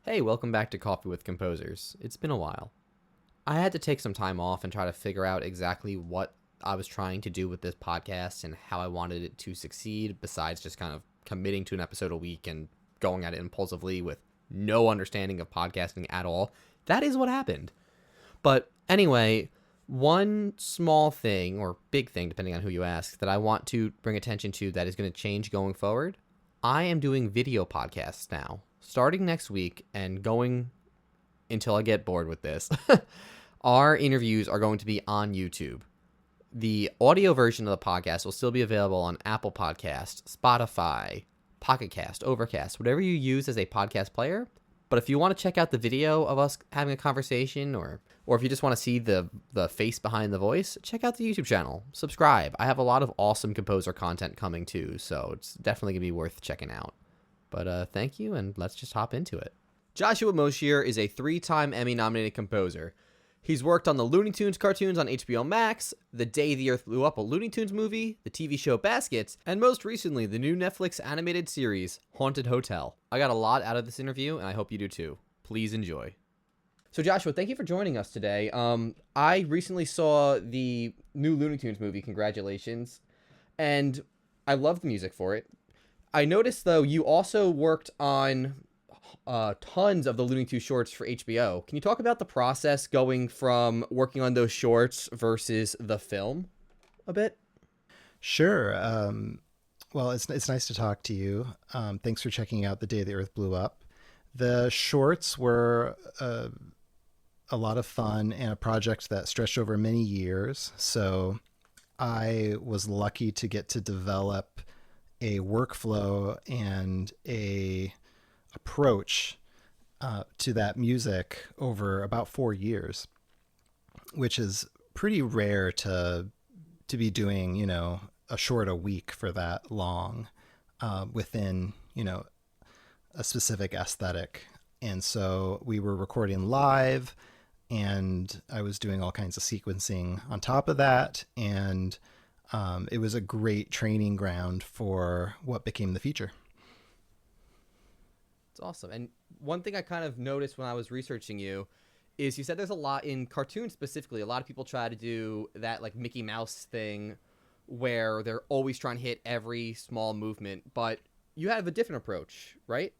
Hey, welcome back to Coffee with Composers. It's been a while. I had to take some time off and try to figure out exactly what I was trying to do with this podcast and how I wanted it to succeed, besides just kind of committing to an episode a week and going at it impulsively with no understanding of podcasting at all. That is what happened. But anyway, one small thing, or big thing, depending on who you ask, that I want to bring attention to that is going to change going forward. I am doing video podcasts now, starting next week and going until I get bored with this. Our interviews are going to be on YouTube. The audio version of the podcast will still be available on Apple Podcasts, Spotify, Pocket Cast, Overcast, whatever you use as a podcast player. But if you want to check out the video of us having a conversation, or if you just want to see the face behind the voice, check out the YouTube channel. Subscribe. I have a lot of awesome composer content coming too, so it's definitely going to be worth checking out. But thank you, and let's just hop into it. Joshua Moshier is a 3-time Emmy-nominated composer. He's worked on the Looney Tunes cartoons on HBO Max, The Day the Earth Blew Up, a Looney Tunes movie, the TV show Baskets, and most recently, the new Netflix animated series, Haunted Hotel. I got a lot out of this interview, and I hope you do too. Please enjoy. So Joshua, thank you for joining us today. I recently saw the new Looney Tunes movie, congratulations, and I love the music for it. I noticed, though, you also worked on tons of the Looney Tunes shorts for HBO. Can you talk about the process going from working on those shorts versus the film a bit? Sure. Well, it's nice to talk to you. Thanks for checking out The Day the Earth Blew Up. The shorts were a lot of fun and a project that stretched over many years. So I was lucky to get to develop a workflow and a approach to that music over about 4 years, which is pretty rare to be doing, a short a week for that long within, a specific aesthetic. And so we were recording live, and I was doing all kinds of sequencing on top of that. And it was a great training ground for what became the feature. It's awesome. And one thing I kind of noticed when I was researching you is you said there's a lot in cartoons specifically. A lot of people try to do that like Mickey Mouse thing where they're always trying to hit every small movement, but you have a different approach, right?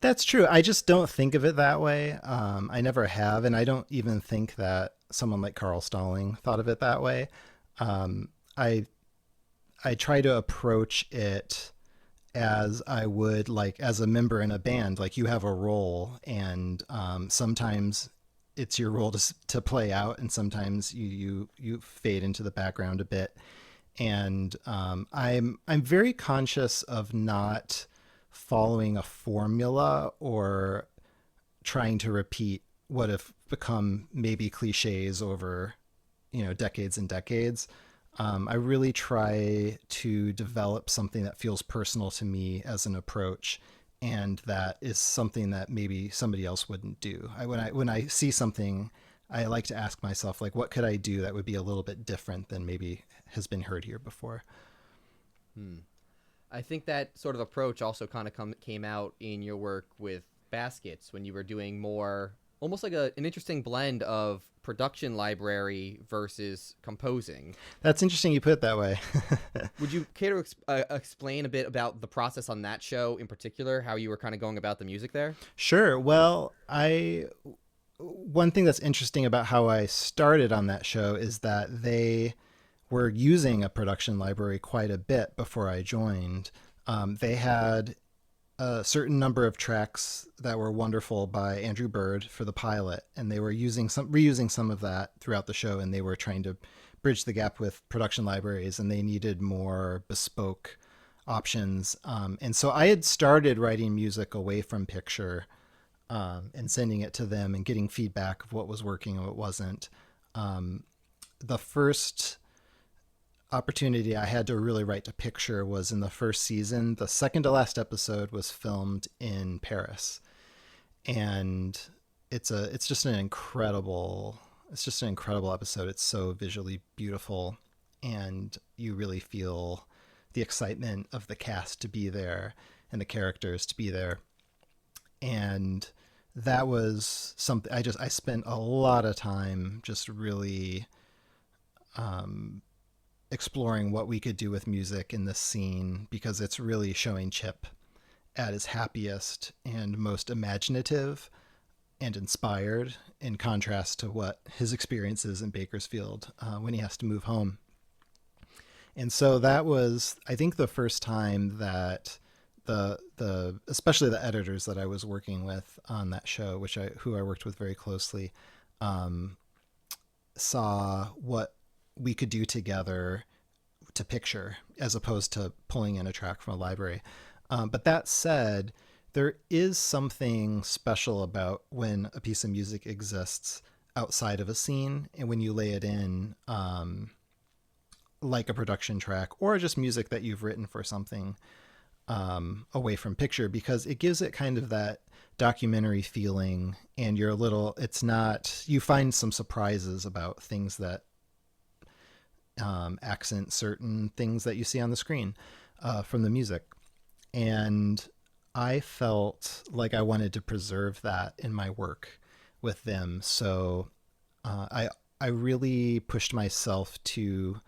That's true. I just don't think of it that way. I never have, and I don't even think that someone like Carl Stalling thought of it that way. I try to approach it as I would like as a member in a band. Like you have a role, and sometimes it's your role to play out, and sometimes you fade into the background a bit. And I'm very conscious of not following a formula or trying to repeat what have become maybe cliches over decades and decades. I really try to develop something that feels personal to me as an approach, and that is something that maybe somebody else wouldn't do. When I see something, I like to ask myself, like, what could I do that would be a little bit different than maybe has been heard here before? I think that sort of approach also kind of came out in your work with Baskets when you were doing more, almost like an interesting blend of production library versus composing. That's interesting you put it that way. Would you care to explain a bit about the process on that show in particular, how you were kind of going about the music there? Sure. Well, one thing that's interesting about how I started on that show is that they were using a production library quite a bit before I joined. They had a certain number of tracks that were wonderful by Andrew Bird for the pilot, and they were reusing some of that throughout the show, and they were trying to bridge the gap with production libraries, and they needed more bespoke options. And so I had started writing music away from picture and sending it to them and getting feedback of what was working and what wasn't. The first opportunity I had to really write to picture was in the first season. The second to last episode was filmed in Paris, and it's just an incredible episode. It's so visually beautiful, and you really feel the excitement of the cast to be there and the characters to be there. And that was something I spent a lot of time just really exploring what we could do with music in this scene, because it's really showing Chip at his happiest and most imaginative and inspired, in contrast to what his experience is in Bakersfield when he has to move home. And so that was, I think, the first time that the especially the editors that I was working with on that show, who I worked with very closely, um, saw what we could do together to picture, as opposed to pulling in a track from a library. But that said, there is something special about when a piece of music exists outside of a scene, and when you lay it in, like a production track or just music that you've written for something, away from picture, because it gives it kind of that documentary feeling, and you're a little, it's not, you find some surprises about things that accent certain things that you see on the screen from the music. And I felt like I wanted to preserve that in my work with them. So I really pushed myself to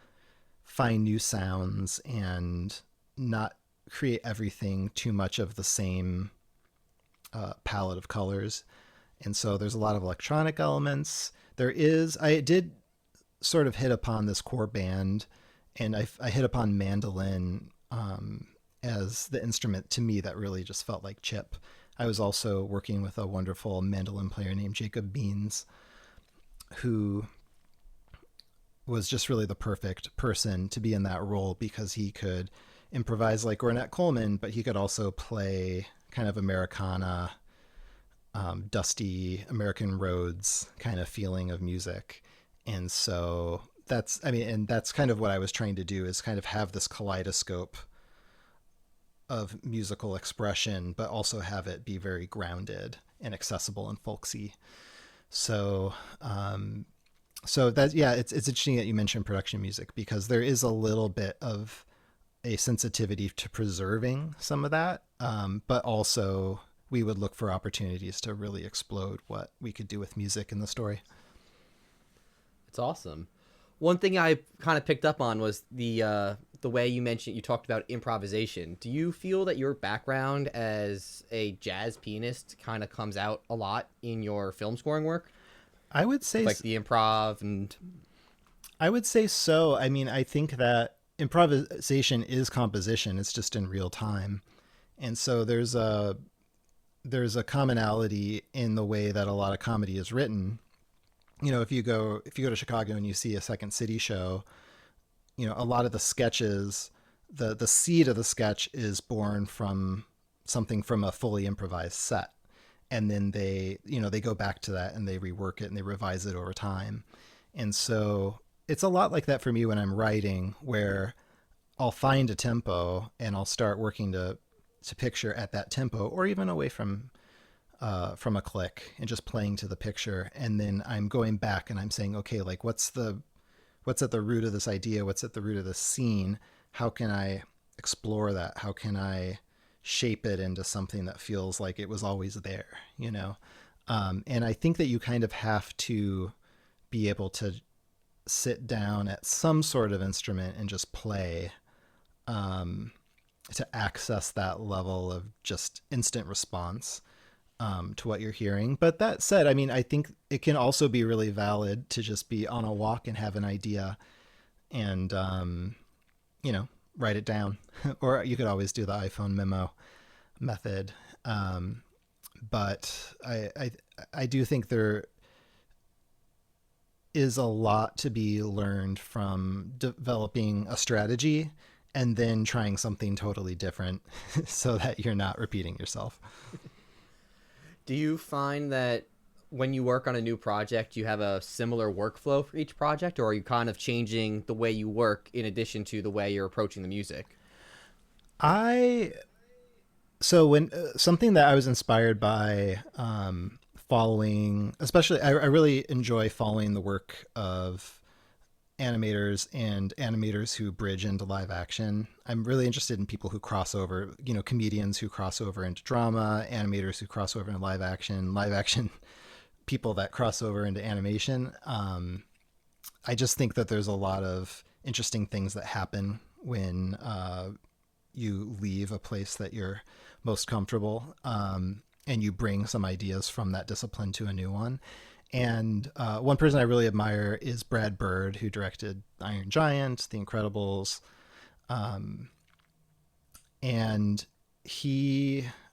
find new sounds and not create everything too much of the same palette of colors. And so there's a lot of electronic elements. I did sort of hit upon this core band, and I hit upon mandolin as the instrument to me that really just felt like Chip. I was also working with a wonderful mandolin player named Jacob Beans, who was just really the perfect person to be in that role, because he could improvise like Ornette Coleman, but he could also play kind of Americana, dusty American roads kind of feeling of music. And so that's kind of what I was trying to do, is kind of have this kaleidoscope of musical expression, but also have it be very grounded and accessible and folksy. So, yeah, it's interesting that you mentioned production music, because there is a little bit of a sensitivity to preserving some of that, but also we would look for opportunities to really explode what we could do with music in the story. It's awesome. One thing I kind of picked up on was the way you talked about improvisation. Do you feel that your background as a jazz pianist kind of comes out a lot in your film scoring work? I would say, like the improv and I would say so. I mean, I think that improvisation is composition. It's just in real time. And so there's a commonality in the way that a lot of comedy is written. If you go to Chicago and you see a Second City show, a lot of the sketches, the seed of the sketch is born from something from a fully improvised set. And then they go back to that and they rework it and they revise it over time. And so it's a lot like that for me when I'm writing, where I'll find a tempo and I'll start working to picture at that tempo, or even away from a click, and just playing to the picture. And then I'm going back and I'm saying, okay, like what's at the root of this idea? What's at the root of this scene? How can I explore that? How can I shape it into something that feels like it was always there? And I think that you kind of have to be able to sit down at some sort of instrument and just play, to access that level of just instant response to what you're hearing. But that said, I mean, I think it can also be really valid to just be on a walk and have an idea and, write it down. Or you could always do the iPhone memo method. But I do think there is a lot to be learned from developing a strategy and then trying something totally different so that you're not repeating yourself. do you find that when you work on a new project, you have a similar workflow for each project, or are you kind of changing the way you work in addition to the way you're approaching the music? I So when something that I was inspired by, following, especially I really enjoy following the work of animators and animators who bridge into live action. I'm really interested in people who cross over, comedians who cross over into drama, animators who cross over into live action people that cross over into animation. I just think that there's a lot of interesting things that happen when you leave a place that you're most comfortable, and you bring some ideas from that discipline to a new one. And one person I really admire is Brad Bird, who directed Iron Giant, The Incredibles. And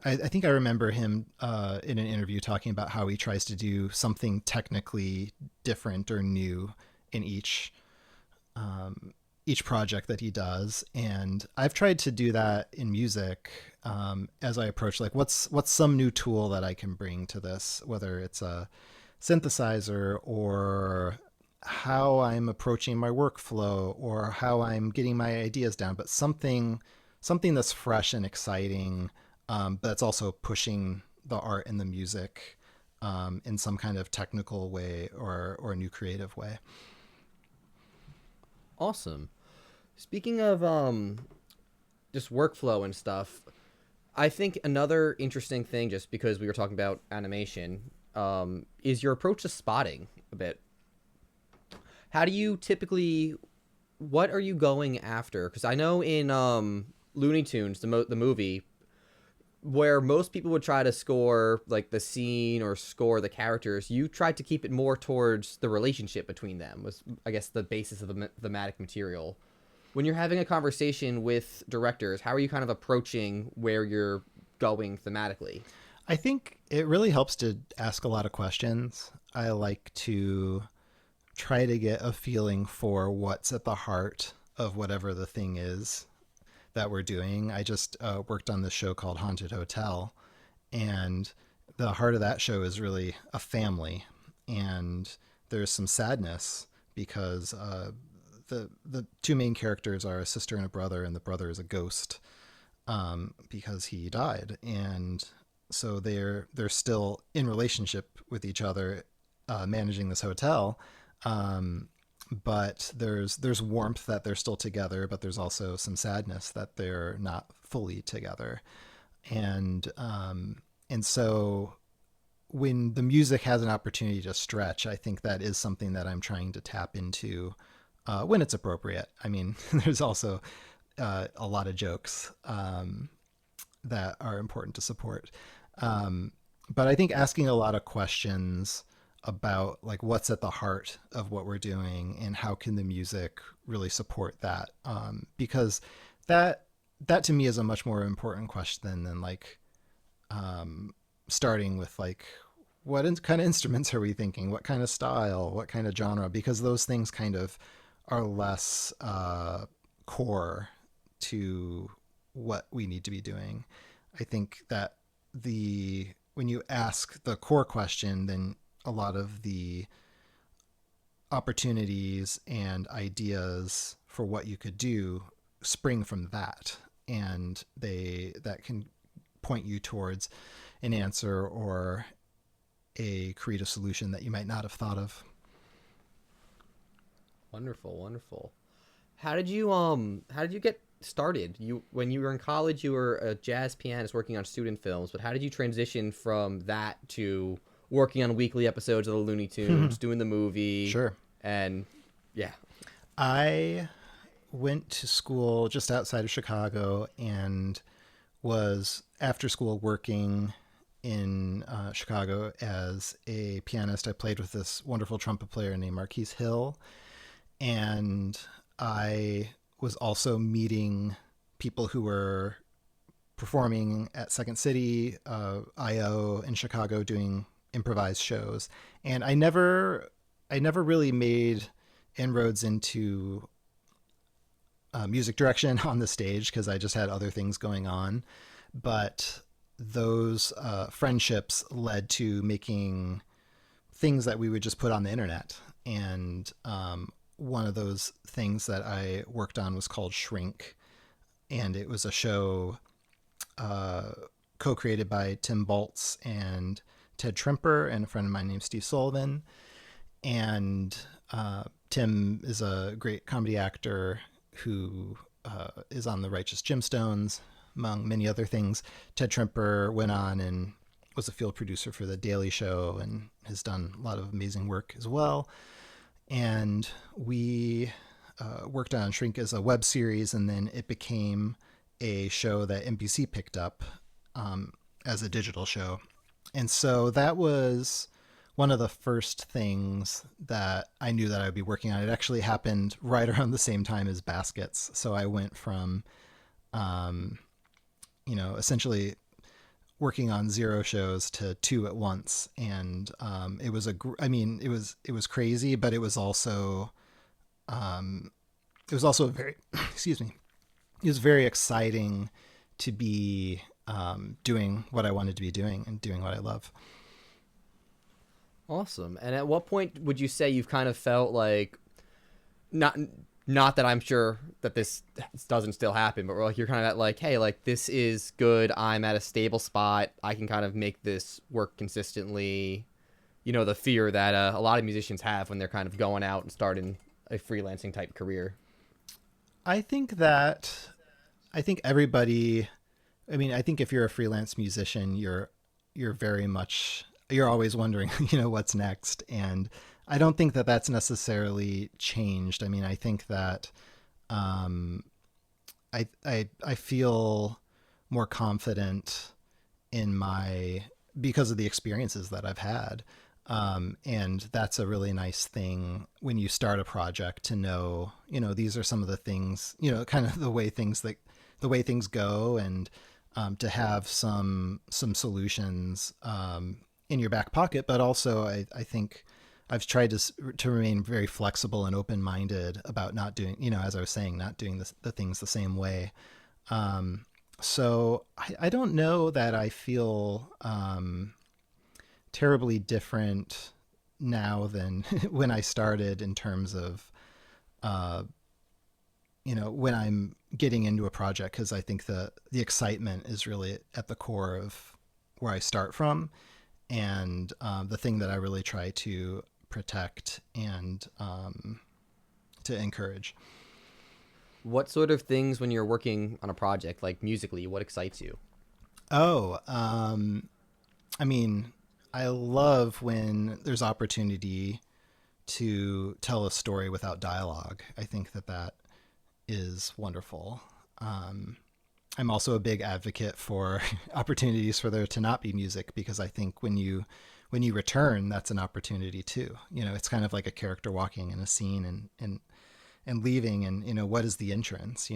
I think I remember him in an interview talking about how he tries to do something technically different or new in each project that he does. And I've tried to do that in music, as I approach like what's some new tool that I can bring to this, whether it's a synthesizer or how I'm approaching my workflow or how I'm getting my ideas down, but something that's fresh and exciting, but that's also pushing the art and the music in some kind of technical way or new creative way. Awesome. Speaking of just workflow and stuff, I think another interesting thing, just because we were talking about animation, is your approach to spotting a bit. How do you typically, what are you going after? Because I know in Looney Tunes, the movie, where most people would try to score like the scene or score the characters, you tried to keep it more towards the relationship between them, was, I guess, the basis of the thematic material. When you're having a conversation with directors, how are you kind of approaching where you're going thematically? I think it really helps to ask a lot of questions. I like to try to get a feeling for what's at the heart of whatever the thing is that we're doing. I just worked on this show called Haunted Hotel, and the heart of that show is really a family, and there's some sadness because the two main characters are a sister and a brother, and the brother is a ghost because he died, and so they're still in relationship with each other, managing this hotel. But there's warmth that they're still together, but there's also some sadness that they're not fully together. And so when the music has an opportunity to stretch, I think that is something that I'm trying to tap into when it's appropriate. I mean, there's also a lot of jokes that are important to support. But I think asking a lot of questions about like what's at the heart of what we're doing and how can the music really support that, because that to me is a much more important question than like starting with like kind of instruments are we thinking, what kind of style, what kind of genre, because those things kind of are less core to what we need to be doing. I think that when you ask the core question, then a lot of the opportunities and ideas for what you could do spring from that, and that can point you towards an answer or a creative solution that you might not have thought of. Wonderful, wonderful. How did you get started? When you were in college, you were a jazz pianist working on student films, but how did you transition from that to working on weekly episodes of the Looney Tunes, doing the movie? Sure. And yeah. I went to school just outside of Chicago and was after school working in Chicago as a pianist. I played with this wonderful trumpet player named Marquise Hill, and I was also meeting people who were performing at Second City, IO in Chicago, doing improvised shows. And I never really made inroads into music direction on the stage because I just had other things going on. But those friendships led to making things that we would just put on the internet. And one of those things that I worked on was called Shrink. And it was a show co-created by Tim Baltz and Ted Trimper and a friend of mine named Steve Sullivan. And Tim is a great comedy actor who is on the Righteous Gemstones, among many other things. Ted Trimper went on and was a field producer for The Daily Show and has done a lot of amazing work as well. And we worked on Shrink as a web series, and then it became a show that NBC picked up as a digital show. And so that was one of the first things that I knew that I would be working on. It actually happened right around the same time as Baskets. So I went from, essentially working on 0 shows to 2 at once. And it was it was crazy, but it was also very, excuse me, it was very exciting to be doing what I wanted to be doing and doing what I love. Awesome. And at what point would you say you've kind of felt like, not that I'm sure that this doesn't still happen, but like you're kind of at like, hey, like this is good. I'm at a stable spot. I can kind of make this work consistently. The fear that a lot of musicians have when they're kind of going out and starting a freelancing type career. I think everybody, I think if you're a freelance musician, you're very much, you're always wondering, what's next. And I don't think that that's necessarily changed. I think that I feel more confident because of the experiences that I've had. And that's a really nice thing when you start a project to know, these are some of the things, kind of the way things go, and to have some solutions in your back pocket. But also I think I've tried to remain very flexible and open-minded about not doing, as I was saying, not doing the things the same way. So I don't know that I feel terribly different now than when I started in terms of, when I'm getting into a project, because I think the excitement is really at the core of where I start from. And the thing that I really try to protect and to encourage. What sort of things when you're working on a project, like musically, what excites you? Oh, I love when there's opportunity to tell a story without dialogue. I think that is wonderful. I'm also a big advocate for opportunities for there to not be music, because I think when you return, that's an opportunity too. It's kind of like a character walking in a scene and leaving, and what is the entrance?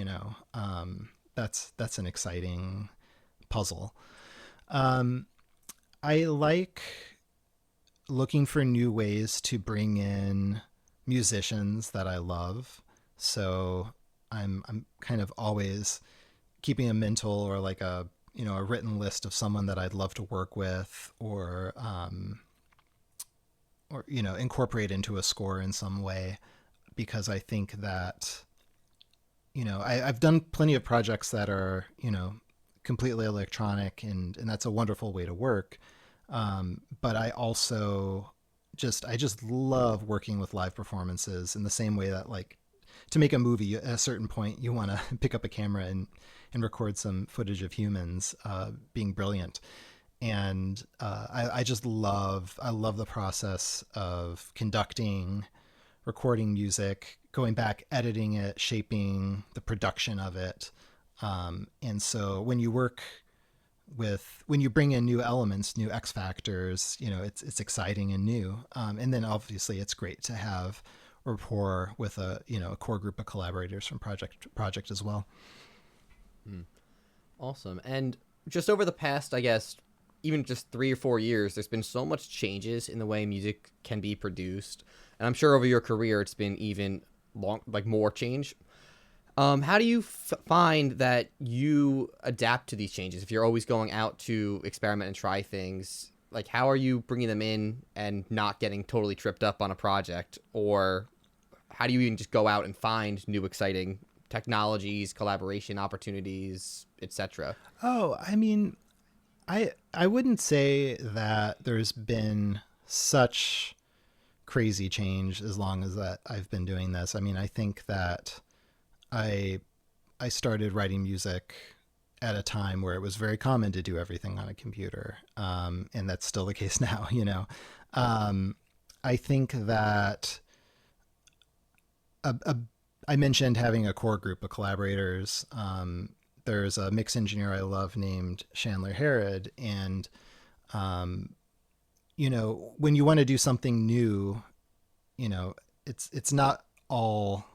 That's an exciting puzzle. I like looking for new ways to bring in musicians that I love. So I'm kind of always keeping a mental or like a written list of someone that I'd love to work with, or incorporate into a score in some way, because I think that I've done plenty of projects that are completely electronic, and that's a wonderful way to work. But I also I just love working with live performances in the same way that, like, to make a movie, at a certain point, you want to pick up a camera and record some footage of humans being brilliant. And I love the process of conducting, recording music, going back, editing it, shaping the production of it. And so when you bring in new elements, new X factors, it's exciting and new. And then obviously it's great to have rapport with a core group of collaborators from project to project as well. Awesome. And just over the past, I guess, even just 3 or 4 years, there's been so much changes in the way music can be produced. And I'm sure over your career, it's been even more change. How do you find that you adapt to these changes? If you're always going out to experiment and try things, like how are you bringing them in and not getting totally tripped up on a project? Or how do you even just go out and find new exciting technologies, collaboration opportunities, etc.? Oh, I wouldn't say that there's been such crazy change as long as that I've been doing this. I mean, I think that I I started writing music at a time where it was very common to do everything on a computer, and that's still the case now. Um, I think that a, a, I mentioned having a core group of collaborators. There's a mix engineer I love named Chandler Herod, and um, when you want to do something new, you know, it's not all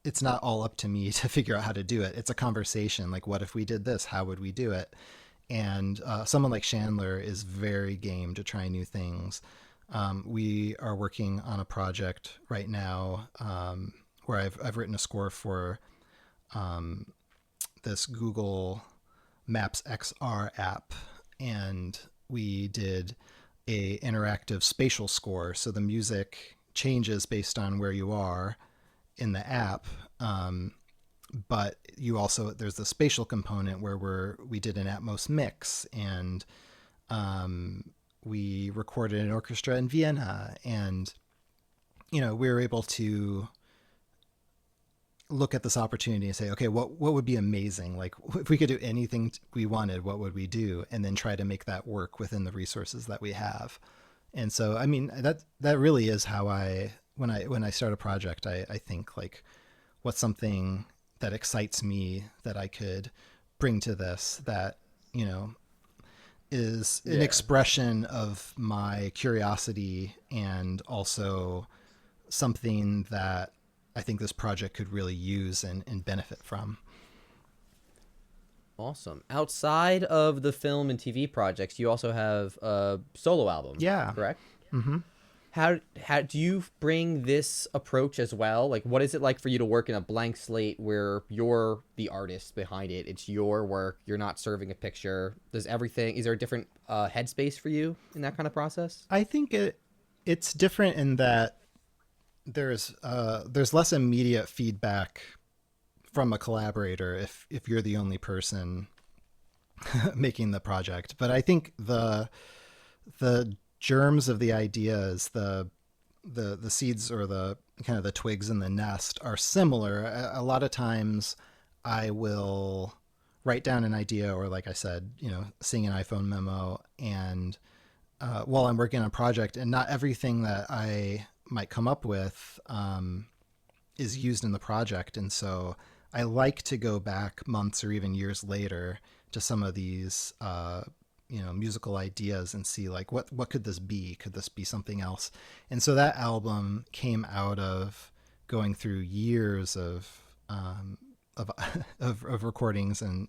it's not all up to me to figure out how to do it. It's a conversation. Like, what if we did this? How would we do it? And someone like Chandler is very game to try new things. We are working on a project right now where I've written a score for um, this Google Maps XR app, and we did a interactive spatial score. So the music changes based on where you are in the app. Um, but you also there's the spatial component where we did an Atmos mix, and we recorded an orchestra in Vienna, and we were able to look at this opportunity and say, okay, what would be amazing? Like, if we could do anything we wanted, what would we do? And then try to make that work within the resources that we have. And so, I mean, that really is how when I start a project, I think like, what's something that excites me that I could bring to this that, is an expression of my curiosity, and also something that I think this project could really use and benefit from. Awesome. Outside of the film and TV projects, you also have a solo album, Yeah. correct? Mm-hmm. How do you bring this approach as well? Like, what is it like for you to work in a blank slate where you're the artist behind it? It's your work. You're not serving a picture. Is there a different headspace for you in that kind of process? I think it's different in that there's less immediate feedback from a collaborator if you're the only person making the project. But I think the germs of the ideas, the seeds, or the kind of the twigs in the nest, are similar. A lot of times I will write down an idea, or like I said, sing an iPhone memo, and while I'm working on a project, and not everything that I might come up with is used in the project. And so I like to go back months or even years later to some of these musical ideas and see, like, what could this be? Could this be something else? And so that album came out of going through years of of, of recordings and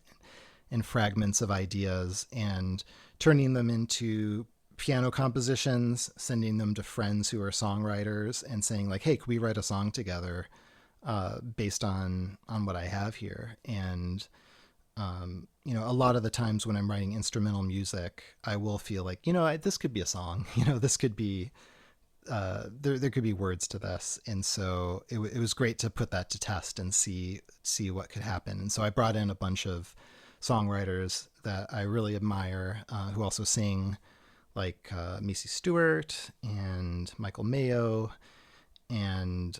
fragments of ideas, and turning them into piano compositions, sending them to friends who are songwriters, and saying, like, hey, could we write a song together based on what I have here? And a lot of the times when I'm writing instrumental music, I will feel like, this could be a song. This could be there could be words to this. And so it was great to put that to test and see what could happen. And so I brought in a bunch of songwriters that I really admire, who also sing, like Macy Stewart and Michael Mayo. And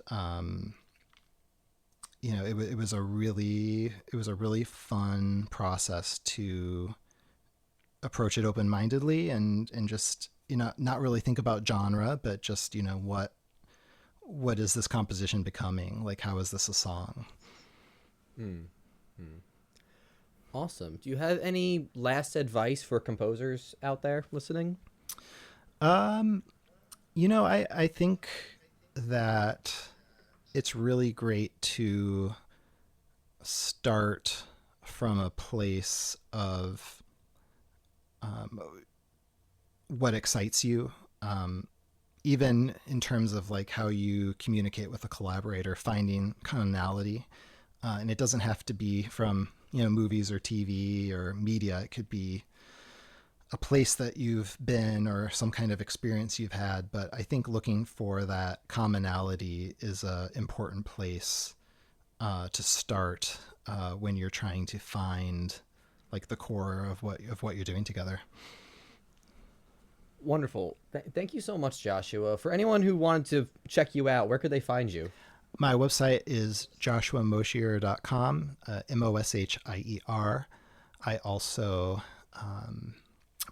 it was a really fun process to approach it open-mindedly, and just not really think about genre, but just what is this composition becoming? Like, how is this a song? Awesome. Do you have any last advice for composers out there listening? I think that it's really great to start from a place of what excites you, even in terms of like how you communicate with a collaborator, finding commonality. And it doesn't have to be from movies or TV or media. It could be a place that you've been, or some kind of experience you've had. But I think looking for that commonality is an important place to start when you're trying to find like the core of what you're doing together. Wonderful. Thank you so much, Joshua. For anyone who wanted to check you out, where could they find you? My website is joshuamoshier.com, Moshier. I also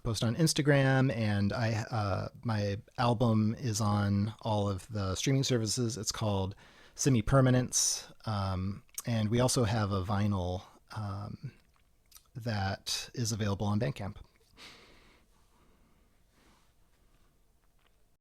post on Instagram, and my album is on all of the streaming services. It's called Semi Permanence, and we also have a vinyl that is available on Bandcamp.